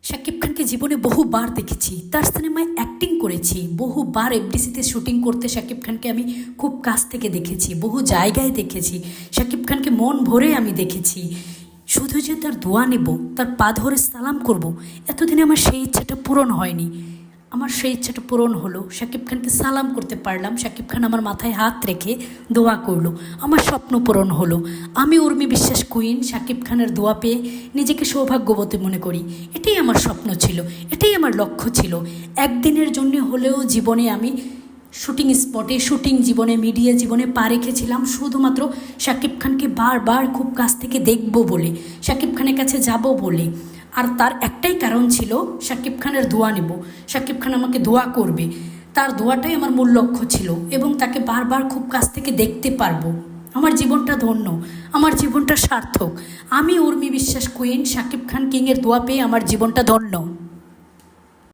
শাকিব খানকে জীবনে বহুবার দেখেছি, তার সিনেমায় অ্যাক্টিং করেছি, বহুবার এফডিসিতে শুটিং করতে শাকিব খানকে আমি খুব কাছ থেকে দেখেছি, বহু জায়গায় দেখেছি। শাকিব খানকে মন ভরে আমি দেখেছি। শুধু যে তার দোয়া নেব, তার পা ধরে সালাম করব, এতদিনে আমার সেই ইচ্ছাটা পূরণ হয়নি। আমার সেই ইচ্ছাটা পূরণ হলো, শাকিব খানকে সালাম করতে পারলাম, শাকিব খান আমার মাথায় হাত রেখে দোয়া করলো, আমার স্বপ্ন পূরণ হলো। আমি উর্মি বিশ্বাস কুইন শাকিব খানের দোয়া পেয়ে নিজেকে সৌভাগ্যবতী মনে করি। এটাই আমার স্বপ্ন ছিল, এটাই আমার লক্ষ্য ছিল। একদিনের জন্য হলেও জীবনে আমি শুটিং স্পটে, শুটিং জীবনে, মিডিয়া জীবনে পা রেখেছিলাম শুধুমাত্র শাকিব খানকে বারবার খুব কাছ থেকে দেখব বলে, শাকিব খানের কাছে যাব বলে। আর তার একটাই কারণ ছিল, শাকিব খানের দোয়া নেব, শাকিব খান আমাকে দোয়া করবে। তার দোয়াটাই আমার মূল লক্ষ্য ছিল, এবং তাকে বারবার খুব কাছ থেকে দেখতে পারবো। আমার জীবনটা ধন্য, আমার জীবনটা সার্থক। আমি উর্মি বিশ্বাস কুইন শাকিব খান কিংয়ের দোয়া পেয়ে আমার জীবনটা ধন্য।